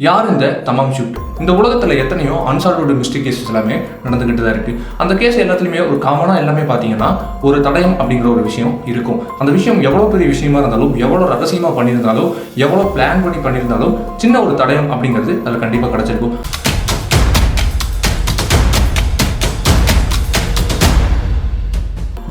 யார் இந்த தமாம் ஷூட்? இந்த உலகத்தில் எத்தனையோ அன்சால்வ்டு மிஸ்டேக் கேசஸ் எல்லாமே நடந்துகிட்டு தான் இருக்குது. அந்த கேஸ் எல்லாத்துலேயுமே ஒரு காமனாக எல்லாமே பார்த்தீங்கன்னா ஒரு தடயம் அப்படிங்கிற ஒரு விஷயம் இருக்கும். அந்த விஷயம் எவ்வளோ பெரிய விஷயமா இருந்தாலும், எவ்வளோ ரகசியமாக பண்ணியிருந்தாலும், எவ்வளோ பிளான் பண்ணி பண்ணியிருந்தாலும், சின்ன ஒரு தடயம் அப்படிங்கிறது அதில் கண்டிப்பாக கிடச்சிருக்கும்.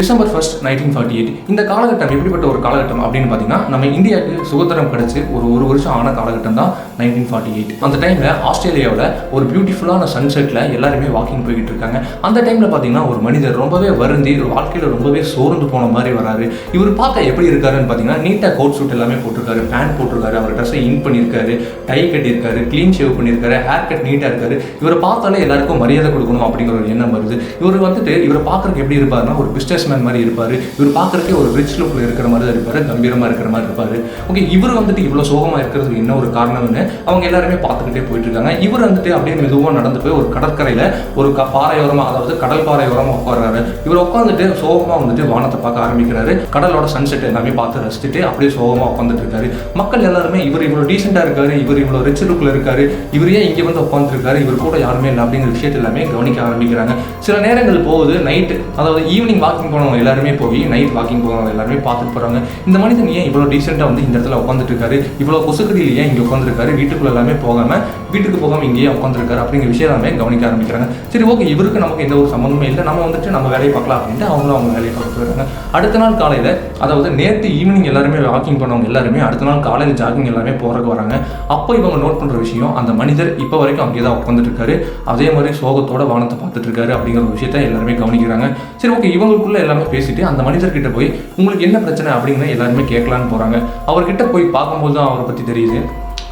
December 1st, 1948 இந்த காலகட்டம் எப்படிப்பட்ட ஒரு காலகட்டம் அப்படின்னு பார்த்தீங்கன்னா, நம்ம இந்தியாவுக்கு சுதந்திரம் கிடைச்சி ஒரு வருஷம் ஆன காலகட்டம் தான் 1948. அந்த டைமில் ஆஸ்திரேலியாவில் ஒரு பியூட்டிஃபுல்லான சன்செட்டில் எல்லாருமே வாக்கிங் போய்கிட்டு இருக்காங்க. அந்த டைமில் பார்த்தீங்கன்னா ஒரு மனிதர் ரொம்பவே வருந்தி வாழ்க்கையில் ரொம்பவே சோர்ந்து போன மாதிரி வராரு. இவர் பார்க்க எப்படி இருக்காருன்னு பார்த்தீங்கன்னா, நீட்டாக கோட் சூட் எல்லாமே போட்டிருக்காரு, பேண்ட் போட்டிருக்காரு, அவர் ட்ரெஸ்ஸை இன் பண்ணியிருக்காரு, டை கட்டியிருக்காரு, க்ளீன் ஷேவ் பண்ணியிருக்காரு, ஹேர் கட் நீட்டாக இருக்காரு. இவரை பார்த்தாலே எல்லாருக்கும் மரியாதை கொடுக்கணும் அப்படிங்கிற ஒரு எண்ணம் வருது. இவரை பார்க்கறதுக்கு எப்படி இருப்பாருன்னா ஒரு பிஸ்னஸ் மாதிரி இருப்பாரு. இவர் பார்க்கறதுக்கே ஒரு ரிச் லுக்ல இருக்கிற மாதிரி தான் இருப்பாரு, கம்பீரமா இருக்கிற மாதிரி இருப்பாரு. ஓகே, இவர் இவ்வளவு சோகமா இருக்கிறதுக்கு என்ன ஒரு காரணம்னு அவங்க எல்லாருமே பார்த்துக்கிட்டே போயிட்டு இருக்காங்க. இவர் அப்படியே மெதுவாக நடந்து போய் ஒரு கடற்கரையில ஒரு பாறையோரமா, அதாவது கடல் பாறையோரமா உட்கார்றாரு. இவர் உட்காந்துட்டு சோகமா வானத்தை பார்க்க ஆரம்பிக்கிறாரு. கடலோட சன்செட் எல்லாமே பார்த்து ரசிச்சுட்டு அப்படியே சோகமா உட்காந்துட்டு இருக்காரு. மக்கள் எல்லாருமே இவர் இவ்வளவு டீசெண்டா இருக்காரு, இவர் இவ்வளவு ரிச் லுக்ல இருக்காரு, இவர் ஏன் இங்க உட்காந்துட்டு இருக்காரு, இவர் கூட யாருமே இல்லை அப்படிங்கிற விஷயத்த எல்லாமே கவனிக்க ஆரம்பிக்கிறாங்க. சில நேரங்கள் போகுது, நைட், அதாவது ஈவினிங் வாக்கிங் போனவங்க எல்லாருமே போய் நைட் வாக்கிங் போகிறவங்க எல்லாருமே பார்த்துட்டு போகிறாங்க. இந்த மனிதன் ஏன் இவ்வளோ டீசெண்டாக இந்த இடத்துல உட்காந்துட்டு இருக்காரு, இவ்வளோ கொசுக்கடியில் ஏன் இங்கே உட்காந்துருக்காரு, வீட்டுக்குள்ள எல்லாமே வீட்டுக்கு போகாமல் இங்கேயே உட்காந்துருக்காரு அப்படிங்கிற விஷயம் எல்லாமே கவனிக்க ஆரம்பிக்கிறாங்க. சரி, ஓகே, இவருக்கு நமக்கு எந்த ஒரு சம்மந்தமே இல்லை, நம்ம நம்ம வேலையை பார்க்கலாம் அப்படின்ட்டு அவங்க வேலையை பார்க்க போயிடுறாங்க. அடுத்த நாள் காலையில், அதாவது நேற்று ஈவினிங் எல்லாருமே வாக்கிங் பண்ணவங்க எல்லாருமே அடுத்த நாள் காலையில் ஜாகிங் எல்லாமே போகிறக்கு வராங்க. அப்போ இவங்க நோட் பண்ணுற விஷயம், அந்த மனிதர் இப்போ வரைக்கும் அங்கே தான் உட்காந்துட்டு இருக்காரு, அதே மாதிரி சோகத்தோட வானத்தை பார்த்துட்டு இருக்காரு அப்படிங்கிற ஒரு விஷயத்த எல்லாருமே கவனிக்கிறாங்க. சரி, ஓகே, இவங்களுக்குள்ள எல்லாமே பேசிட்டு அந்த மனிதர்கிட்ட போய் உங்களுக்கு என்ன பிரச்சனை அப்படிங்கிற எல்லாருமே கேட்கலான்னு போறாங்க. அவர்கிட்ட போய் பார்க்கும்போது தான் அவரை பத்தி தெரியுது,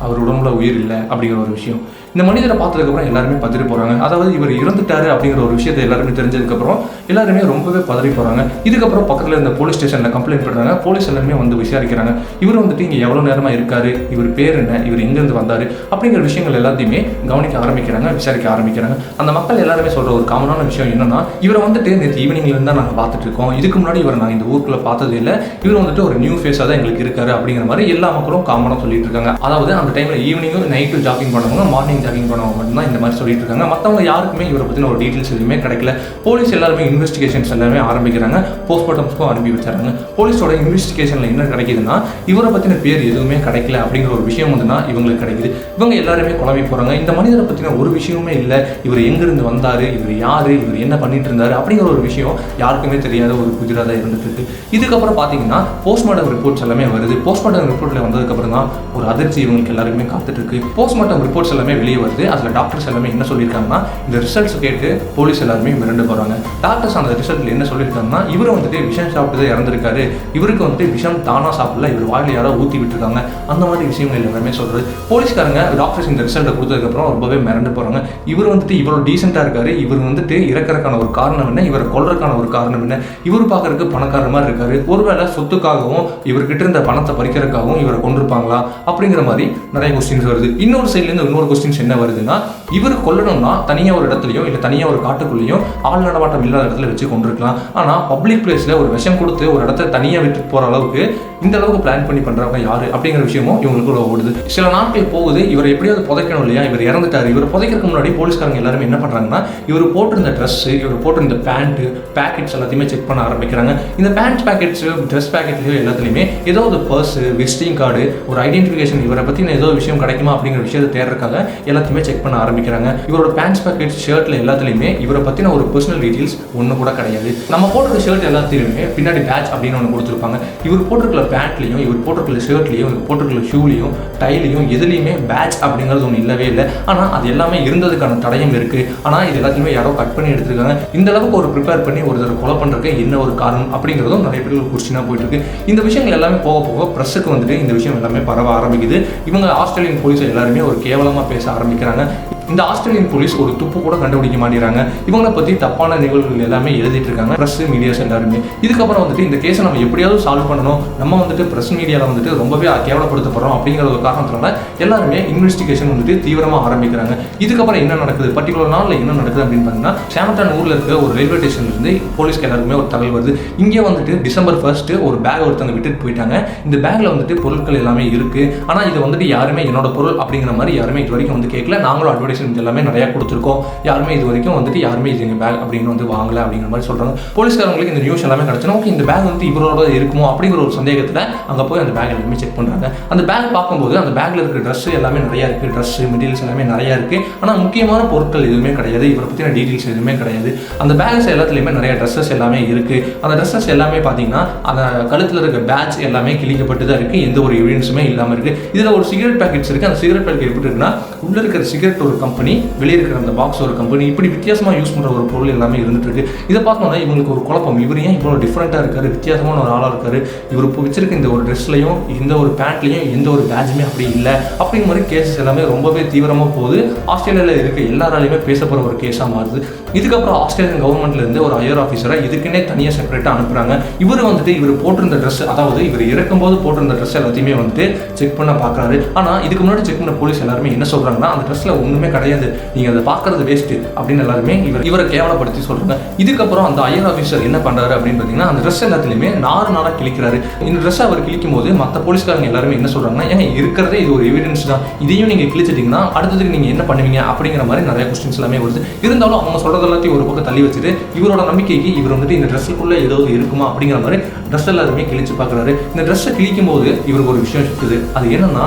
அவர் உடம்புல உயிர் இல்லை அப்படிங்கிற ஒரு விஷயம். இந்த மனிதரை பார்த்ததுக்கப்புறம் எல்லாருமே பதறி போகிறாங்க. அதாவது இவர் இறந்துட்டாரு அப்படிங்கிற ஒரு விஷயத்தை எல்லாருமே தெரிஞ்சதுக்கப்புறம் எல்லாருமே ரொம்பவே பதறி போகிறாங்க. இதுக்கப்புறம் பக்கத்தில் இருந்த போலீஸ் ஸ்டேஷனில் கம்ப்ளைண்ட் பண்ணுறாங்க. போலீஸ் எல்லாருமே விசாரிக்கிறாங்க. இவர் இங்கே எவ்வளோ நேரமாக இருக்காரு, இவர் பேர் என்ன, இவர் எங்கேருந்து வந்தார் அப்படிங்கிற விஷயங்கள் எல்லாத்தையுமே கவனிக்க ஆரம்பிக்கிறாங்க, விசாரிக்க ஆரம்பிக்கிறாங்க. அந்த மக்கள் எல்லாருமே சொல்கிற ஒரு காமனான விஷயம் என்னன்னா, இவரை நேற்று ஈவினிங்லேருந்து தான் நாங்கள் பார்த்துட்டு இருக்கோம், இதுக்கு முன்னாடி இவரை நான் இந்த ஊருக்குள்ள பார்த்தது இல்லை, இவர் ஒரு நியூ ஃபேஸாக தான் எங்களுக்கு இருக்காரு அப்படிங்கிற மாதிரி எல்லா மக்களும் காமனாக சொல்லிட்டு இருக்காங்க. அதாவது அந்த டைமில் ஈவினிங்கும் நைட்டு ஜாகிங் பண்ணுவாங்க, மார்னிங் ஜாகிங் பண்ணவங்க மட்டும்தான் இந்த மாதிரி சொல்லிட்டு இருக்காங்க. மற்றவங்க யாருக்குமே இவரை பற்றின ஒரு டீட்டெயில்ஸ் எதுவுமே கிடைக்கல. போலீஸ் எல்லாருமே இன்வெஸ்டிகேஷன்ஸ் எல்லாமே ஆரம்பிக்கிறாங்க, போஸ்ட்மார்ட்டம்ஸ்க்கும் அனுப்பி வச்சாங்க. போலீஸோட இன்வெஸ்டிகேஷனில் என்ன கிடைக்குதுன்னா, இவரை பற்றின பேர் எதுவுமே கிடைக்கல அப்படிங்கிற ஒரு விஷயம் இவங்களுக்கு கிடைக்குது. இவங்க எல்லாருமே குழம்பி போகிறாங்க. இந்த மனிதரை பற்றின ஒரு விஷயமே இல்லை, இவர் எங்கிருந்து வந்தார், இவர் யார், இவர் என்ன பண்ணிட்டு இருந்தார் அப்படிங்கிற ஒரு விஷயம் யாருக்குமே தெரியாத ஒரு புதிராக தான் இருந்துட்டு இருக்கு. இதுக்கப்புறம் பார்த்தீங்கன்னா போஸ்ட்மார்ட்டம் ரிப்போர்ட்ஸ் எல்லாமே வருது. போஸ்ட்மார்ட்டம் ரிப்போர்ட்டில் வந்ததுக்கப்புறம் தான் ஒரு அதிர்ச்சி இவங்களுக்கு எல்லாருக்குமே காத்துட்டு இருக்கு. போஸ்ட்மார்ட்டம் ரிப்போர்ட்ஸ் எல்லாமே வெளியே வருது. அதில் டாக்டர்ஸ் எல்லாமே என்ன சொல்லியிருக்காங்கன்னா, இந்த ரிசல்ட்ஸ் கேட்டு போலீஸ் எல்லாருமே மிரண்டு போகிறாங்க. டாக்டர்ஸ் அந்த ரிசல்ட்டில் என்ன சொல்லியிருக்காங்கன்னா, இவர் விஷம் சாப்பிட்டு தான் இறந்துருக்காரு, இவருக்கு விஷம் தானா சாப்பிடல, இவர் வாயில் யாரோ ஊற்றி விட்டுருக்காங்க, அந்த மாதிரி விஷயங்கள் எல்லாமே சொல்கிறது. போலீஸ்காரங்க டாக்டர்ஸ் இந்த ரிசல்ட்டை கொடுத்ததுக்கப்புறம் ரொம்பவே மிரண்டு போகிறாங்க. இவர் இவ்வளோ டீசெண்டாக இருக்காரு, இவர் இறக்கிறதுக்கான ஒரு காரணம் என்ன, இவரை கொல்றதுக்கான ஒரு காரணம் என்ன, இவர் பார்க்கறதுக்கு பணக்கார மாதிரி இருக்காரு, ஒருவேளை சொத்துக்காகவும் இவர்கிட்ட இருந்த பணத்தை பறிக்கிறதுக்காகவும் இவரை கொண்டிருப்பாங்களா அப்படிங்கிற மாதிரி நிறைய கொஸ்டின்ஸ் வருது. இன்னொரு சைட்லேருந்து இன்னொரு கொஸ்டின்ஸ் என்ன வருதுன்னா, இவர் கொல்லணும்னா தனியாக ஒரு இடத்துலையும் இல்லை தனியாக ஒரு காட்டுக்குள்ளேயும் ஆள் நடமாட்டம் இல்லாத இடத்துல வச்சு கொண்டிருக்கலாம். ஆனால் பப்ளிக் பிளேஸில் ஒரு விஷம் கொடுத்து ஒரு இடத்த தனியாக விட்டு போகிற அளவுக்கு இந்த அளவுக்கு பிளான் பண்ணி பண்ணுறவங்க யாரு அப்படிங்கிற விஷயமும் இவங்களுக்குள்ள ஓடுது. சில நாட்கள் போகுது, இவரை எப்படியாவது புதைக்கணும் இல்லையா, இவர் இறந்துட்டாரு. இவர் புதைக்கிறதுக்கு முன்னாடி போலீஸ்காரங்க எல்லாருமே என்ன பண்ணுறாங்கன்னா, இவர் போட்டிருந்த ட்ரெஸ், இவர் போட்டிருந்த பேண்ட் பேக்கெட்ஸ் எல்லாத்தையுமே செக் பண்ண ஆரம்பிக்கிறாங்க. இந்த பேண்ட் பேக்கெட்ஸ், ட்ரெஸ் பேக்கெட்லையோ எல்லாத்துலையுமே ஏதோ ஒரு பர்ஸ், விசிட்டிங் கார்டு, ஒரு ஐடென்டிஃபிகேஷன், இவரை பற்றின ஏதோ விஷயம் கிடைக்குமா அப்படிங்கிற விஷயத்தை தேடுறதுக்காக எல்லாத்தையுமே செக் பண்ண ஆரம்பிக்கிறாங்க. இவரோட பேண்ட்ஸ் பேக்கெட்ஸ், ஷர்ட்ல எல்லாத்துலையுமே இவரை பற்றின ஒரு பர்சனல் டீட்டெயில்ஸ் ஒன்று கூட கிடையாது. நம்ம போட்டிருக்க ஷர்ட் எல்லாத்தையுமே பின்னாடி பேட்ச் அப்படின்னு ஒன்று கொடுத்துருப்பாங்க. இவர் போட்டிருக்கிற பேண்ட்லையும், இவர் போட்டிருக்கிற ஷர்ட்லையும், இவர் போட்டிருக்கிற ஷூலையும், டைலையும் எதுலையுமே பேட்ச் அப்படிங்கிறது ஒன்று இல்லவே இல்லை. ஆனால் அது எல்லாமே இருந்ததுக்கான தடயம் இருக்கு. ஆனால் இது எல்லாத்தையுமே யாரோ கட் பண்ணி எடுத்துருக்காங்க. இந்த அளவுக்கு ஒரு ப்ரிப்பேர் பண்ணி ஒருத்தர் கொலை பண்ணுறதுக்கு என்ன ஒரு காரணம் அப்படிங்கிறதும் நிறைய பேருக்கு கொஸ்டினாக போயிட்டு இருக்கு. இந்த விஷயங்கள் எல்லாமே போக போக ப்ரெஸ்ஸுக்கு இந்த விஷயம் எல்லாமே பரவ ஆரம்பிக்குது. இவங்க ஆஸ்திரேலியன் போலீஸ் எல்லாருமே ஒரு கேவலமாக பேச ஆரம்பிக்கிறாங்க. இந்த ஆஸ்திரேலியன் போலீஸ் ஒரு துப்பு கூட கண்டுபிடிக்க மாட்டேங்கிறாங்க. இவங்களை பற்றி தப்பான நிகழ்வுகள் எல்லாமே எழுதிட்டு இருக்காங்க ப்ரெஸ் மீடியாஸ் எல்லாருமே. இதுக்கப்புறம் வந்துட்டு இந்த கேஸை நம்ம எப்படியாவது சால்வ் பண்ணணும், நம்ம வந்துட்டு ப்ரெஸ் மீடியாவில் வந்துட்டு ரொம்பவே கேவலப்படுத்தப்படுறோம் அப்படிங்கிற ஒரு காரணத்தினால எல்லாருமே இன்வெஸ்டிகேஷன் வந்துட்டு தீவிரமாக ஆரம்பிக்கிறாங்க. இதுக்கப்புறம் என்ன நடக்குது, பர்டிகுலர் நாளில் என்ன நடக்குது அப்படின்னு பார்த்தீங்கன்னா, சாமட்டான் ஊரில் இருக்கிற ஒரு ரயில்வே ஸ்டேஷன்லேருந்து போலீஸ்க்கு எல்லாருமே ஒரு தகவல் வருது. இங்கே வந்துட்டு டிசம்பர் 1 ஒரு பேக் ஒருத்தவங்க விட்டுட்டு போயிட்டாங்க. இந்த பேக்கில் வந்துட்டு பொருட்கள் எல்லாமே இருக்குது, ஆனால் இது வந்துட்டு யாருமே என்னோட பொருள் அப்படிங்கிற மாதிரி யாருமே இது வரைக்கும் வந்து கேட்கல. நாங்களும் அட்வர்டைஸ்மெண்ட் எல்லாமே நிறையா கொடுத்துருக்கோம், யாருமே இது வரைக்கும் வந்துட்டு யாருமே இது எங்கள் பேக் அப்படின்னு வந்து வாங்கலை அப்படிங்கிற மாதிரி சொல்கிறாங்க. போலீஸ்காரங்களுக்கு இந்த நியூஸ் எல்லாமே கிடச்சினா ஓகே இந்த பேக் வந்து இவரோட இருக்குமோ அப்படிங்கிற ஒரு சந்தேகத்தில் அங்கே போய் அந்த பேக் எல்லாமே செக் பண்ணுறாங்க. அந்த பேக் பார்க்கும்போது அந்த பேக்கில் இருக்கிற ட்ரெஸ் எல்லாமே நிறையா இருக்குது, ட்ரெஸ் மெட்டீரியல்ஸ் எல்லாமே நிறையா இருக்குது, ஆனால் முக்கியமான பொருட்கள் எதுவுமே கிடையாது, இவரை பற்றின டீட்டெயில்ஸ் எதுவுமே கிடையாது. அந்த பேக்ஸ் எல்லாத்துலேயுமே நிறைய ட்ரெஸ்ஸஸ் எல்லாமே இருக்குது. அந்த ட்ரெஸ்ஸஸ் எல்லாமே பார்த்தீங்கன்னா அந்த கழுத்தில் இருக்க பேட்ச் எல்லாமே கிழிக்கப்பட்டு தான் இருக்குது, எந்த ஒரு எவிடன்ஸுமே இல்லாமல் இருக்குது. இதில் ஒரு சிகரெட் பேக்கெட்ஸ் இருக்குது. அந்த சிகரெட் பேக்கெட் எப்படி இருக்குன்னா, உள்ளே இருக்கிற சிகரெட் ஒரு கம்பெனி, வெளியே இருக்கிற அந்த பாக்ஸ் ஒரு கம்பெனி, இப்படி வித்தியாசமாக யூஸ் பண்ணுற ஒரு பொருள் எல்லாமே இருந்துட்டு இருக்கு. இதை பார்த்தோன்னா இவங்களுக்கு ஒரு குழப்பம், இவர் ஏன் இவ்வளோ டிஃப்ரெண்ட்டாக இருக்காரு, வித்தியாசமான ஒரு ஆளாக இருக்காரு, இவர் இப்போ வச்சிருக்க இந்த ஒரு ட்ரெஸ்லையும் இந்த ஒரு பேண்ட்லையும் எந்த ஒரு பேட்சுமே அப்படி இல்லை அப்படிங்கிற மாதிரி கேசஸ் எல்லாமே ரொம்பவே தீவிரமாக போகுது. ஆஸ்திரேலியாவில் இருக்க எல்லாராலையுமே பேசப்படுற ஒரு கேஸாக மாறுது. இதுக்கப்புறம் ஆஸ்திரேலியன் கவர்மெண்ட்லேருந்து ஒரு ஹையர் ஆஃபீஸரை இதுக்குன்னே தனியாக செப்பரேட்டாக அனுப்புகிறாங்க. இவர் வந்துட்டு இவர் போட்டிருந்த ட்ரெஸ், அதாவது இவர் இறக்கும்போது போட்டிருந்த ட்ரெஸ் எல்லாத்தையுமே வந்துட்டு செக் பண்ண பார்க்குறாரு. ஆனால் இதுக்கு முன்னாடி செக் பண்ண போலீஸ் எல்லாருமே என்ன சொல்கிறாங்கன்னா, அந்த ட்ரெஸ்ஸில் ஒன்றுமே கிடையாது, நீங்கள் அதை பார்க்குறது வேஸ்ட்டு அப்படின்னு எல்லாருமே இவரை கேவலப்படுத்தி சொல்கிறாங்க. இதுக்கப்புறம் அந்த ஹையர் ஆஃபீஸர் என்ன பண்ணுறாரு அப்படின்னு பார்த்தீங்கன்னா, அந்த ட்ரெஸ் எல்லாத்துலேயுமே நாராக கிழிக்கிறாரு. இந்த ட்ரெஸ்ஸை அவர் கிழிக்கும் போது மற்ற போலீஸ்காரங்க எல்லாருமே என்ன சொல்கிறாங்கன்னா, ஏங்க இருக்கிறதே இது ஒரு எவிடன்ஸ் தான், இதையும் நீங்கள் கிழிச்சிட்டிங்கன்னா அடுத்ததுக்கு நீங்கள் என்ன பண்ணுவீங்க அப்படிங்கிற மாதிரி நிறைய கொஸ்டின்ஸ் எல்லாமே வருது. இருந்தாலும் அவங்க சொல்கிறது எல்லாத்தையும் ஒரு பக்கம் தள்ளி வச்சுட்டு இவரோட நம்பிக்கைக்கு இவர் வந்துட்டு இந்த ட்ரெஸ்ஸுக்குள்ளே ஏதாவது இருக்குமா அப்படிங்கிற மாதிரி ட்ரெஸ் எல்லாருமே கிழிச்சு பார்க்குறாரு. இந்த ட்ரெஸ்ஸை கிழிக்கும் போது இவருக்கு ஒரு விஷயம் இருக்குது. அது என்னன்னா,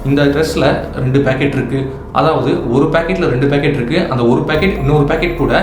இந்த ட்ரெஸ்ஸில் 2 பேக்கெட் இருக்குது, அதாவது ஒரு பேக்கெட்டில் 2 பேக்கெட் இருக்குது, அந்த ஒரு பேக்கெட் இன்னொரு பேக்கெட் கூட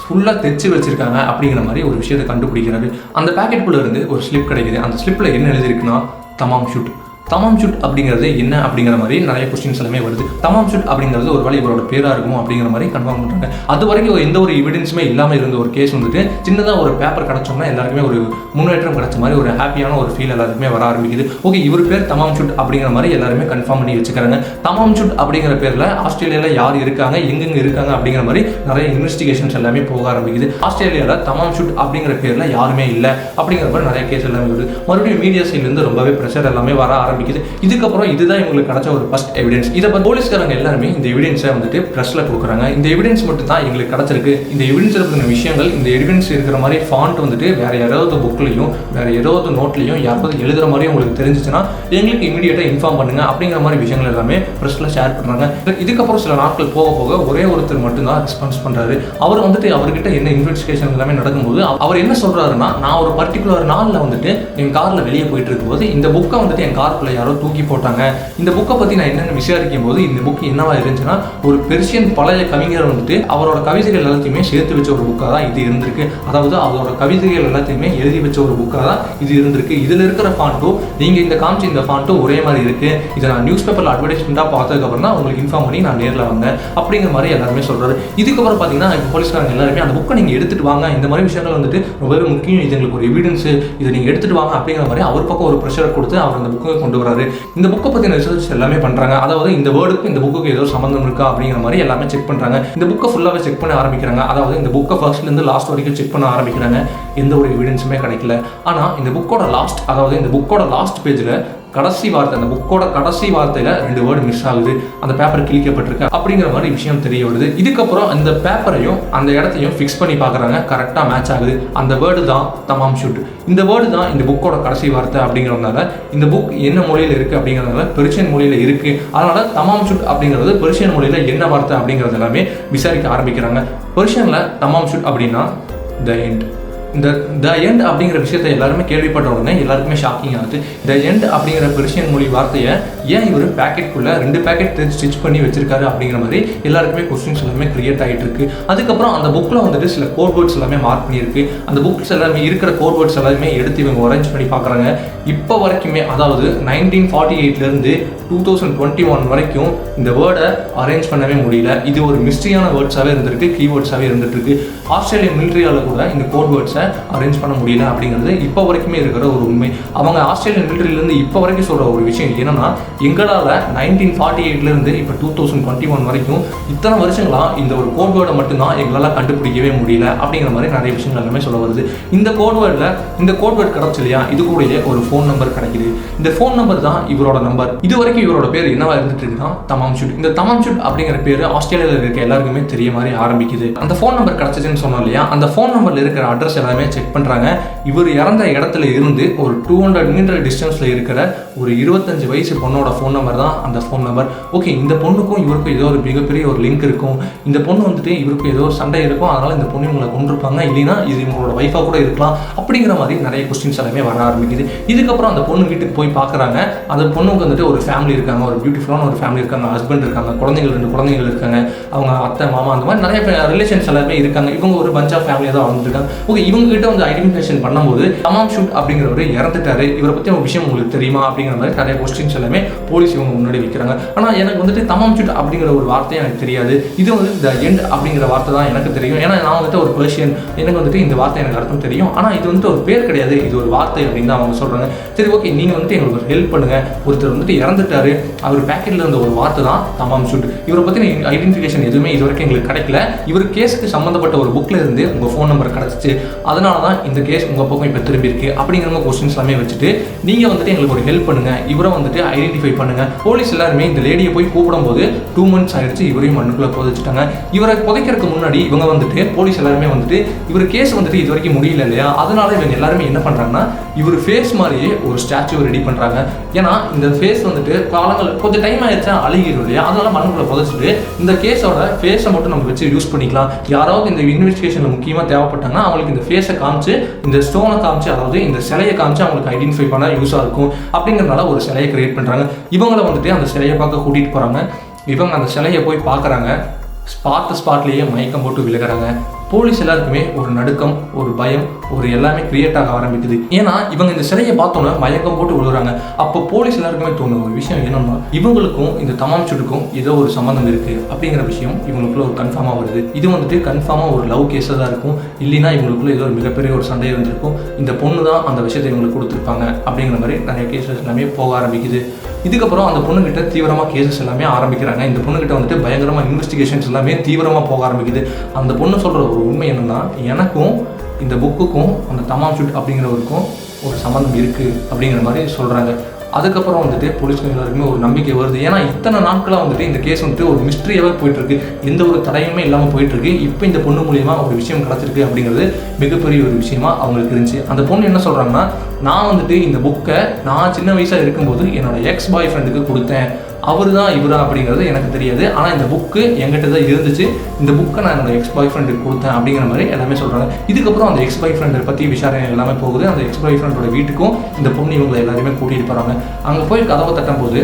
ஃபுல்லாக தைச்சு வச்சிருக்காங்க அப்படிங்கிற மாதிரி ஒரு விஷயத்தை கண்டுபிடிக்கிறாரு. அந்த பேக்கெட்டுக்குள்ளே இருந்து ஒரு ஸ்லிப் கிடைக்குது. அந்த ஸ்லிப்பில் என்ன எழுதிருக்குன்னா, தமாம் ஷூட். தமாம் ஷூட் அப்படிங்கிறது என்ன அப்படிங்கிற மாதிரி நிறைய கொஸ்டின்ஸ் எல்லாமே வருது. தமாம் ஷூட் அப்படிங்கிறது ஒரு வேளை இவரோட பேராக இருக்கும் அப்படிங்கிற மாதிரி கன்ஃபார்ம் பண்ணுறாங்க. அது வரைக்கும் எந்த ஒரு எவிடன்ஸுமே இல்லாமல் இருந்த ஒரு கேஸ் வந்துட்டு சின்னதாக ஒரு பேப்பர் கிடச்சோம்னா எல்லாருக்குமே ஒரு முன்னேற்றம் கிடைச்ச மாதிரி ஒரு ஹாப்பியான ஒரு ஃபீல் எல்லாருக்குமே வர ஆரம்பிக்குது. ஓகே இவர் பேர் தமாம் ஷூட் அப்படிங்கிற மாதிரி எல்லாருமே கன்ஃபார்ம் பண்ணி வச்சுக்கிறாங்க. தமாம் ஷூட் அப்படிங்கிற பேரில் ஆஸ்திரேலியாவில் யார் இருக்காங்க, எங்கெங்கே இருக்காங்க அப்படிங்கிற மாதிரி நிறைய இன்வெஸ்டிகேஷன்ஸ் எல்லாமே போக ஆரம்பிக்குது. ஆஸ்திரேலியாவில் தமாம் ஷூட் அப்படிங்கிற பேரில் யாருமே இல்லை அப்படிங்கிற மாதிரி நிறைய கேஸ் எல்லாமே வருது. மறுபடியும் மீடியா சைட்லேருந்து ரொம்பவே ப்ரெஷர் எல்லாமே வர ஆரம்பிக்குது. இதுக்கப்புறம் இதுதான் இவங்களுக்கு கிடைச்ச ஒரு ஃபர்ஸ்ட் எவிடன்ஸ். இதை பற்றி போலீஸ்காரங்க எல்லாருமே இந்த எவிடன்ஸை வந்துட்டு ப்ரெஸ்ல கொடுக்குறாங்க. இந்த எவிடன்ஸ் மட்டும் தான் எங்களுக்கு கிடைச்சிருக்கு, இந்த எவிடன்ஸ் இருக்கிற விஷயங்கள், இந்த எவிடன்ஸ் இருக்கிற மாதிரி ஃபாண்ட் வந்துட்டு வேற யாராவது புக்லையும் வேற ஏதாவது நோட்லையும் யாராவது எழுதுற மாதிரி உங்களுக்கு தெரிஞ்சிச்சுன்னா எங்களுக்கு இமீடியட்டாக இன்ஃபார்ம் பண்ணுங்க அப்படிங்கிற மாதிரி விஷயங்கள் எல்லாமே ப்ரெஸ்ல ஷேர் பண்ணுறாங்க. இதுக்கப்புறம் சில நாட்கள் போக போக ஒரே ஒருத்தர் மட்டும்தான் ரெஸ்பான்ஸ் பண்ணுறாரு. அவர் வந்துட்டு அவர்கிட்ட என்ன இன்வெஸ்டிகேஷன் எல்லாமே நடக்கும்போது அவர் என்ன சொல்றாருன்னா, நான் ஒரு பர்டிகுலர் நாளில் வந்துட்டு என் காரில் வெளியே போயிட்டு இருக்கும்போது இந்த புக்கை வந்துட்டு என் காருக்குள்ள யாரோ தூக்கி போட்டாங்க. இந்த புக்கை பற்றி நான் என்னென்ன விசாரிக்கும் போது இந்த புக் என்னவா இருந்துச்சுன்னா, ஒரு பெர்சியன் பழைய கவிஞர் வந்துட்டு அவரோட கவிதைகள் எல்லாத்தையுமே சேர்த்து வச்ச ஒரு புக்காக தான் இது இருந்திருக்கு. அதாவது அவரோட கவிதைகள் எல்லாத்தையுமே எழுதி வச்ச ஒரு புக்காக தான் இது இருந்திருக்கு. இதில் இருக்கிற ஃபாண்ட்டும் நீங்கள் இந்த காமிச்ச இந்த ஃபாண்ட்டும் ஒரே மாதிரி இருக்கு. இதை நான் நியூஸ் பேப்பரில் அட்வர்டைஸ்மெண்ட்டாக பார்த்ததுக்கப்புறம் தான் உங்களுக்கு இன்ஃபார்ம் பண்ணி நான் நேரில் வந்தேன் அப்படிங்கிற மாதிரி எல்லாருமே சொல்றாரு. இதுக்கப்புறம் பார்த்தீங்கன்னா போலீஸ்காரங்க எல்லாருமே அந்த புக்கை நீங்கள் எடுத்துட்டு வாங்க, இந்த மாதிரி விஷயங்கள் வந்துட்டு ரொம்பவே முக்கியம், இது எங்களுக்கு ஒரு எவிடன்ஸ், இதை நீங்கள் எடுத்துட்டு வாங்க அப்படிங்கிற மாதிரி அவர் பக்கம் ஒரு ப்ரெஷர் கொடுத்து அவர் அந்த புக்கை கொண்டு வராரு. இந்த புக்கை பற்றின ரிசர்ச் எல்லாமே பண்ணுறாங்க. அதாவது இந்த வேர்டுக்கு இந்த புக்கு ஏதோ சம்மந்தம் இருக்கா அப்படிங்கிற மாதிரி எல்லாமே செக் பண்ணுறாங்க. இந்த புக்கை ஃபுல்லாகவே செக் பண்ண ஆரம்பிக்கிறாங்க. அதாவது இந்த புக்கை ஃபர்ஸ்ட்லேருந்து லாஸ்ட் வரைக்கும் செக் பண்ண ஆரம்பிக்கிறாங்க. எந்த ஒரு எவிடன்ஸுமே கிடைக்கல. ஆனால் இந்த புக்கோட லாஸ்ட், அதாவது இந்த புக்கோட லாஸ்ட் பேஜில் கடைசி வார்த்தை, அந்த புக்கோட கடைசி வார்த்தையில் 2 வேர்டு மிஸ் ஆகுது, அந்த பேப்பர் கிழிக்கப்பட்டிருக்கு அப்படிங்கிற மாதிரி விஷயம் தெரிய வருது. இதுக்கப்புறம் அந்த பேப்பரையும் அந்த இடத்தையும் ஃபிக்ஸ் பண்ணி பார்க்குறாங்க, கரெக்டாக மேட்ச் ஆகுது. அந்த வேர்டு தான் தமாம் ஷூட். இந்த வேர்டு தான் இந்த புக்கோட கடைசி வார்த்தை அப்படிங்கிறதுனால இந்த புக் என்ன மொழியில் இருக்குது அப்படிங்கிறதுனால பெர்சியன் மொழியில் இருக்குது. அதனால் தமாம் ஷூட் அப்படிங்கிறது பெர்சியன் மொழியில் என்ன வார்த்தை அப்படிங்கிறது எல்லாமே விசாரிக்க ஆரம்பிக்கிறாங்க. பெர்சியனில் தமாம் ஷூட் அப்படின்னா த எண்ட். இந்த த எண்ட் அப்படிங்கிற விஷயத்தை எல்லாருமே கேள்விப்பட்ட உடனே எல்லாருக்குமே ஷாக்கிங் ஆகுது. த எண்ட் அப்படிங்கிற பெர்சியன் மொழி வார்த்தையை ஏன் இவர் பேக்கெட்டுக்குள்ள 2 பேக்கெட் ஸ்டிச் பண்ணி வச்சிருக்காரு அப்படிங்கிற மாதிரி எல்லாருக்குமே கொஸ்டின்ஸ் எல்லாமே கிரியேட் ஆகிட்டு இருக்கு. அதுக்கப்புறம் அந்த புக்கில் வந்துட்டு சில கோட் வேர்ட்ஸ் எல்லாமே மார்க் பண்ணியிருக்கு. அந்த புக்ஸ் எல்லாமே இருக்கிற கோட் வேர்ட்ஸ் எல்லாமே எடுத்து இவங்க அரேஞ்ச் பண்ணி பார்க்குறாங்க. இப்போ வரைக்குமே, அதாவது 1948லேருந்து 2021 வரைக்கும் இந்த வேர்டை அரேஞ்ச் பண்ணவே முடியல. இது ஒரு மிஸ்ட்ரியான வேர்ட்ஸாகவே இருந்திருக்கு, கீவேர்ட்ஸாகவே இருந்துட்டு இருக்கு. ஆஸ்திரேலியன் மிலிட்ரியால் கூட இந்த கோட் வேர்ட்ஸை டாக்குமெண்ட்ஸை அரேஞ்ச் பண்ண முடியல அப்படிங்கிறது இப்போ வரைக்குமே இருக்கிற ஒரு உண்மை. அவங்க ஆஸ்திரேலியன் மிலிட்டரியிலேருந்து இப்போ வரைக்கும் சொல்கிற ஒரு விஷயம் என்னன்னா, எங்களால் 1948 இப்போ 2021 வரைக்கும் இத்தனை வருஷங்களாக இந்த ஒரு கோட் வேர்டை மட்டும்தான் எங்களால் கண்டுபிடிக்கவே முடியல அப்படிங்கிற மாதிரி நிறைய விஷயங்கள் எல்லாமே சொல்ல வருது. இந்த கோட் வேர்ட் கிடச்சி இல்லையா, இது கூட ஒரு ஃபோன் நம்பர் கிடைக்குது. இந்த ஃபோன் நம்பர் தான் இவரோட நம்பர். இது வரைக்கும் இவரோட பேர் என்னவா இருந்துட்டு இருக்குன்னா தமாம் ஷுட். இந்த தமாம் ஷுட் அப்படிங்கிற பேர் ஆஸ்திரேலியாவில் இருக்க எல்லாருக்குமே தெரிய மாதிரி ஆரம்பிக்குது. அந்த ஃபோன் நம்பர் கிடைச்சிச்சுன்னு சொன்னோம் இல்லையா, அந்த ஃபோன் நம்பர்ல இருக்கிற அட்ரஸ் எல்லாமே செக் பண்றாங்க. இவர் இறந்த இடத்துல இருந்து ஒரு 200 மீட்டர் டிஸ்டன்ஸ்ல இருக்கிற ஒரு 25 வயசு பொண்ணோட ஃபோன் நம்பர் தான் அந்த ஃபோன் நம்பர். ஓகே, இந்த பொண்ணுக்கும் இவருக்கும் ஏதோ ஒரு மிகப்பெரிய ஒரு லிங்க் இருக்கும். இந்த பொண்ணு வந்துட்டு இவருக்கு ஏதோ ஒரு சண்டை இருக்கும், அதனால இந்த பொண்ணு இவங்களை கொண்டிருப்பாங்க, இல்லைன்னா இது இவங்களோட வைஃபா கூட இருக்கலாம் அப்படிங்கிற மாதிரி நிறைய கொஸ்டின்ஸ் எல்லாமே வர ஆரம்பிக்குது. இதுக்கப்புறம் அந்த பொண்ணு வீட்டுக்கு போய் பார்க்குறாங்க. அந்த பொண்ணுக்கு வந்துட்டு ஒரு ஃபேமிலி இருக்காங்க, ஒரு பியூட்டிஃபுல்லான ஒரு ஃபேமிலி இருக்காங்க, ஹஸ்பண்ட் இருக்காங்க, 2 குழந்தைகள் இருக்காங்க, அவங்க அத்தை மாமா அந்த மாதிரி நிறைய ரிலேஷன்ஸ் எல்லாமே இருக்காங்க. இவங்க ஒரு பஞ்ச் ஆஃப் ஃபேமிலியாக தான் வாழ்ந்துருக்காங்க. ஓகே, இவங்க கிட்ட வந்து ஐடென்டிஃபிகேஷன் பண்ணும்போது தமாம் ஷுட் அப்படிங்கிறவர் இறந்துட்டாரு, இவரை பற்றி ஒரு விஷயம் உங்களுக்கு தெரியுமா அப்படிங்கிற மாதிரி நிறைய கொஸ்டின்ஸ் எல்லாமே போலீஸ் இவங்க முன்னாடி வைக்கிறாங்க. ஆனால் எனக்கு வந்துட்டு தமாம் ஷுட் அப்படிங்கிற ஒரு வார்த்தை எனக்கு தெரியாது. இது வந்து த எண்ட் அப்படிங்கிற வார்த்தை தான் எனக்கு தெரியும். ஏன்னா நான் வந்துட்டு ஒரு பர்ஷியன், எனக்கு வந்துட்டு இந்த வார்த்தை எனக்கு அர்த்தம் தெரியும். ஆனால் இது வந்துட்டு ஒரு பேர் கிடையாது, இது ஒரு வார்த்தை அப்படின்னு தான் அவங்க சொல்கிறாங்க. சரி, ஓகே, நீங்கள் வந்துட்டு எங்களுக்கு ஒரு ஹெல்ப் பண்ணுங்க. ஒருத்தர் வந்துட்டு இறந்துட்டாரு, அவர் பேக்கெட்டில் இருந்த ஒரு வார்த்தை தான் தமாம் ஷுட். இவரை பற்றி ஐடென்டிஃபிகேஷன் எதுவுமே இது வரைக்கும் எங்களுக்கு கிடைக்கல. இவர் கேஸுக்கு சம்மந்தப்பட்ட ஒரு புக்கில் இருந்து உங்கள் ஃபோன் நம்பர் கிடச்சிச்சு, அதனால தான் இந்த கேஸ் உங்கள் பக்கம் இப்போ திரும்பி இருக்கு அப்படிங்கிற கொஸ்டின்ஸ் எல்லாமே வச்சுட்டு நீங்கள் வந்துட்டு எங்களுக்கு ஒரு ஹெல்ப் பண்ணுங்க, இவரை வந்துட்டு ஐடென்டிஃபை பண்ணுங்க. போலீஸ் எல்லாருமே இந்த லேடியை போய் கூப்பிடும் போது 2 months ஆயிடுச்சு, இவரையும் மண்ணுக்குள்ள புதைச்சிட்டாங்க. இவரை புதைக்கிறதுக்கு முன்னாடி இவங்க வந்துட்டு போலீஸ் எல்லாருமே வந்துட்டு இவர் கேஸ் வந்துட்டு இது வரைக்கும் முடியல இல்லையா, அதனால இவங்க எல்லாருமே என்ன பண்ணுறாங்கன்னா இவர் ஃபேஸ் மாதிரியே ஒரு ஸ்டாச்சுவை ரெடி பண்ணுறாங்க. ஏன்னா இந்த ஃபேஸ் வந்துட்டு காலங்கள் கொஞ்சம் டைம் ஆயிடுச்சா அழுகிடும் இல்லையா, அதனால மண்ணுக்குள்ள புதைச்சிட்டு இந்த கேஸோட ஃபேஸை மட்டும் நம்ம வச்சு யூஸ் பண்ணிக்கலாம். யாராவது இந்த இன்வெஸ்டிகேஷனில் முக்கியமாக தேவைப்பட்டாங்கன்னா அவங்களுக்கு இந்த ஃபேஸை காமிச்சு, இந்த ஸ்டோனை காமிச்சு, அதாவது இந்த சிலையை காமிச்சு அவங்களுக்கு ஐடென்டிஃபை பண்ண யூஸாக இருக்கும் அப்படிங்கிறதுனால ஒரு சிலையை கிரியேட் பண்ணுறாங்க. இவங்களை வந்துட்டு அந்த சிலையை பார்க்க கூட்டிகிட்டு போகிறாங்க. இவங்க அந்த சிலையை போய் பார்க்குறாங்க. ஸ்பாட்லேயே மயக்கம் போட்டு விழுகிறாங்க. போலீஸ் எல்லாருக்குமே ஒரு நடுக்கம், ஒரு பயம், ஒரு எல்லாமே கிரியேட் ஆக ஆரம்பிக்குது. ஏன்னா இவங்க இந்த சிலையை பார்த்தோன்னே மயக்கம் போட்டு விழுறாங்க. அப்போ போலீஸ் எல்லாருக்குமே தோணும் ஒரு விஷயம் என்னன்னா, இவங்களுக்கும் இந்த தமாம் ஷுட்டுக்கும் ஏதோ ஒரு சம்மந்தம் இருக்கு அப்படிங்கிற விஷயம் இவங்களுக்குள்ள ஒரு கன்ஃபார்மாக வருது. இது வந்துட்டு கன்ஃபார்மாக ஒரு லவ் கேஸாக தான் இருக்கும், இல்லைன்னா இவங்களுக்குள்ள ஏதோ ஒரு மிகப்பெரிய ஒரு சண்டை இருந்திருக்கும், இந்த பொண்ணு தான் அந்த விஷயத்தை இவங்களுக்கு கொடுத்துருப்பாங்க அப்படிங்கிற மாதிரி நிறைய கேசஸ் எல்லாமே போக ஆரம்பிக்குது. இதுக்கப்புறம் அந்த பொண்ணுகிட்ட தீவிரமாக கேசஸ் எல்லாமே ஆரம்பிக்கிறாங்க. இந்த பொண்ணுகிட்ட வந்துட்டு பயங்கரமாக இன்வெஸ்டிகேஷன்ஸ் எல்லாமே தீவிரமாக போக ஆரம்பிக்குது. அந்த பொண்ணு சொல்கிற ஒரு உண்மை என்னன்னா, எனக்கும் இந்த புக்குக்கும் அந்த தமாம் ஷுட் அப்படிங்கிறவருக்கும் ஒரு சம்மந்தம் இருக்குது அப்படிங்கிற மாதிரி சொல்கிறாங்க. அதுக்கப்புறம் வந்துட்டு போலீஸ்க்கு எல்லாருக்குமே ஒரு நம்பிக்கை வருது. ஏன்னா இத்தனை நாட்களாக வந்துட்டு இந்த கேஸ் வந்துட்டு ஒரு மிஸ்ட்ரியாகவே போயிட்டுருக்கு, எந்த ஒரு தடையுமே இல்லாமல் போயிட்டுருக்கு. இப்போ இந்த பொண்ணு மூலியமா ஒரு விஷயம் கிடச்சிருக்கு அப்படிங்கிறது மிகப்பெரிய ஒரு விஷயமா அவங்களுக்கு இருந்துச்சு. அந்த பொண்ணு என்ன சொல்கிறாங்கன்னா, நான் வந்துட்டு இந்த புக்கை நான் சின்ன வயசாக இருக்கும்போது என்னோட எக்ஸ் பாய் ஃப்ரெண்டுக்கு கொடுத்தேன், அவர் தான் இவரா அப்படிங்கிறது எனக்கு தெரியாது, ஆனால் இந்த புக்கு என்கிட்ட தான் இருந்துச்சு, இந்த புக்கை நான் என்னோட எக்ஸ் பாய் ஃப்ரெண்டுக்கு கொடுத்தேன் அப்படிங்கிற மாதிரி எல்லாமே சொல்கிறாங்க. இதுக்கப்புறம் அந்த எக்ஸ் பாய் ஃப்ரெண்டை பற்றி விசாரணை எல்லாமே போகுது. அந்த எக்ஸ் பாய் ஃப்ரெண்டோட வீட்டுக்கும் இந்த பொண்ணு இவங்களை எல்லாருமே கூட்டிகிட்டு போகிறாங்க. அங்கே போய் கதவை தட்டும் போது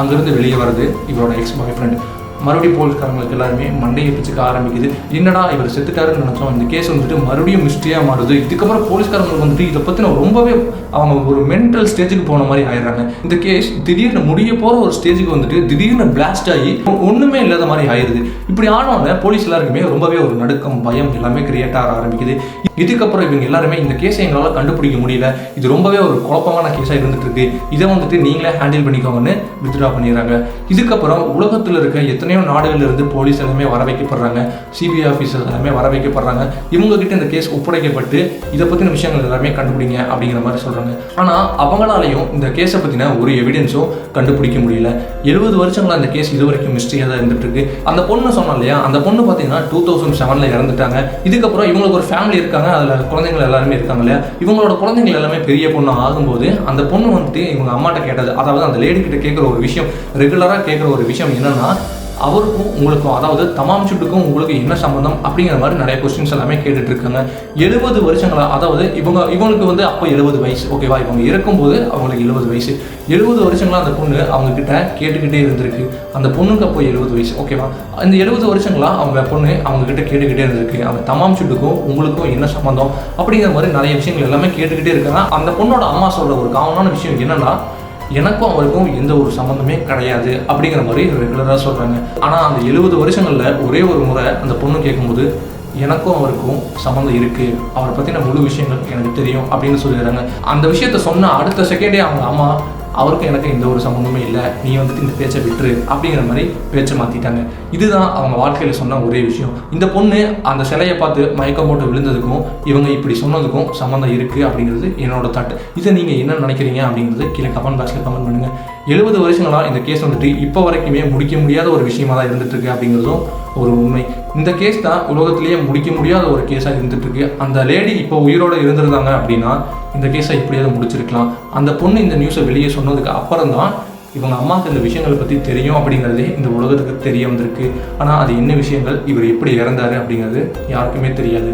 அங்கேருந்து வெளியே வருது இவரோட எக்ஸ் பாய் ஃப்ரெண்டு. மறுபடியும் போலீஸ்காரங்களுக்கு எல்லாருமே மண்டையை பிச்சுக்க ஆரம்பிக்குது. என்னடா இவர் செத்துட்டாருன்னு நினச்சோம், இந்த கேஸ் வந்துட்டு மறுபடியும் மிஸ்ட்ரியாக மாறுது. இதுக்கப்புறம் போலீஸ்காரங்களுக்கு வந்துட்டு இதை பற்றின ரொம்பவே அவங்க ஒரு மென்டல் ஸ்டேஜுக்கு போன மாதிரி ஆயிடுறாங்க. இந்த கேஸ் திடீர்னு முடிய போகிற ஒரு ஸ்டேஜுக்கு வந்துட்டு திடீர்னு பிளாஸ்ட் ஆகி ஒன்றுமே இல்லாத மாதிரி ஆயிடுது. இப்படி ஆனோடனே போலீஸ் எல்லாருக்குமே ரொம்பவே ஒரு நடுக்கம், பயம் எல்லாமே கிரியேட் ஆக ஆரம்பிக்குது. இதுக்கப்புறம் இவங்க எல்லாருமே இந்த கேஸை எங்களால் கண்டுபிடிக்க முடியல, இது ரொம்பவே ஒரு குழப்பமான கேஸாக இருந்துட்டு இருக்கு, இதை வந்துட்டு நீங்களே ஹேண்டில் பண்ணிக்கோங்கன்னு வித்ட்ரா பண்ணிடுறாங்க. இதுக்கப்புறம் உலகத்தில் இருக்க எத்தனையோ நாடுகளில் இருந்து போலீஸ் எல்லாமே வர வைக்கப்படுறாங்க, சிபிஐ ஆஃபீஸர்ஸ் எல்லாமே வர வைக்கப்படுறாங்க. இவங்க கிட்ட இந்த கேஸ் ஒப்படைக்கப்பட்டு இதை பற்றின விஷயங்கள் எல்லாமே கண்டுபிடிங்க அப்படிங்கிற மாதிரி சொல்கிறாங்க. ஆனால் அவங்களாலையும் இந்த கேஸை பற்றின ஒரு எவிடன்ஸும் கண்டுபிடிக்க முடியல. 70 வருஷங்களா இந்த கேஸ் இது வரைக்கும் மிஸ்ட்ரியாக தான் இருந்துட்டு இருக்கு. அந்த பொண்ணு சொன்னோம் இல்லையா, அந்த பொண்ணு பார்த்தீங்கன்னா 2007 இறந்துட்டாங்க. இதுக்கப்புறம் இவங்களுக்கு ஒரு ஃபேமிலி இருக்காங்க, அதில் குழந்தைங்கள் எல்லாருமே இருக்காங்க இல்லையா, இவங்களோட குழந்தைங்கள் எல்லாமே பெரிய பொண்ணு ஆகும்போது அந்த பொண்ணு வந்துட்டு இவங்க அம்மாட்ட கேட்டது, அதாவது அந்த லேடி கிட்ட கேட்குற ஒரு விஷயம், ரெகுலராக கேட்குற ஒரு விஷயம் என்னன்னா, அவருக்கும் உங்களுக்கும், அதாவது தமாம் ஷுட்டுக்கும் உங்களுக்கு என்ன சம்பந்தம் அப்படிங்கிற மாதிரி நிறைய கொஸ்டின்ஸ் எல்லாமே கேட்டுட்டு இருக்காங்க. 70 வருஷங்களா, அதாவது இவங்களுக்கு வந்து அப்போ 70 வயசு, ஓகேவா, இவங்க இருக்கும்போது அவங்களுக்கு 70 வயசு. 70 வருஷங்களா அந்த பொண்ணு அவங்க கிட்ட கேட்டுக்கிட்டே இருந்திருக்கு. அந்த பொண்ணுக்கு அப்போ 70 வயசு, ஓகேவா. அந்த 70 வருஷங்களா அவங்க பொண்ணு அவங்க கிட்ட கேட்டுக்கிட்டே இருந்திருக்கு, அந்த தமாம் ஷுட்டுக்கும் உங்களுக்கும் என்ன சம்பந்தம் அப்படிங்கிற மாதிரி நிறைய விஷயங்கள் எல்லாமே கேட்டுக்கிட்டே இருக்காங்க. அந்த பொண்ணோட அம்மா சொல்ற ஒரு காமனான விஷயம் என்னன்னா, எனக்கும் அவருக்கும் எந்த ஒரு சம்மந்தமே கிடையாது அப்படிங்கிற மாதிரி ரெகுலராக சொல்கிறாங்க. ஆனால் அந்த 70 வருஷங்களில் ஒரே ஒரு முறை அந்த பொண்ணு கேட்கும்போது, எனக்கும் அவருக்கும் சம்மந்தம் இருக்குது, அவரை பற்றின முழு விஷயங்கள் எனக்கு தெரியும் அப்படின்னு சொல்லிடுறாங்க. அந்த விஷயத்த சொன்ன அடுத்த செகண்டே அவங்க அம்மா அவருக்கும் எனக்கு எந்த ஒரு சம்மந்தமே இல்லை, நீ வந்துட்டு இந்த பேச்சை விட்டுரு அப்படிங்கிற மாதிரி பேச்சை மாற்றிட்டாங்க. இதுதான் அவங்க வாழ்க்கையில் சொன்ன ஒரே விஷயம். இந்த பொண்ணு அந்த சிலையை பார்த்து மயக்கம் போட்டு விழுந்ததுக்கும் இவங்க இப்படி சொன்னதுக்கும் சம்மந்தம் இருக்குது அப்படிங்கிறது என்னோட தாட். இதை நீங்கள் என்ன நினைக்கிறீங்க அப்படிங்கிறது கீழே கமெண்ட் பாக்ஸில் கமெண்ட் பண்ணுங்கள். 70 வருஷங்களாக இந்த கேஸ் வந்துட்டு இப்போ வரைக்குமே முடிக்க முடியாத ஒரு விஷயமா தான் இருந்துகிட்ருக்கு அப்படிங்கிறதும் ஒரு உண்மை. இந்த கேஸ் தான் உலகத்திலேயே முடிக்க முடியாத ஒரு கேஸாக இருந்துகிட்ருக்கு. அந்த லேடி இப்போ உயிரோடு இருந்திருந்தாங்க அப்படின்னா இந்த கேஸை இப்படியாவது முடிச்சிருக்கலாம். அந்த பொண்ணு இந்த நியூஸை வெளியே சொன்னதுக்கு அப்புறம் தான் இவங்க அம்மாவுக்கு இந்த விஷயங்களை பற்றி தெரியும் அப்படிங்கிறதே இந்த உலகத்துக்கு தெரிய வந்திருக்கு. ஆனால் அது என்ன விஷயங்கள், இவர் எப்படி இறந்தாரு அப்படிங்கிறது யாருக்குமே தெரியாது.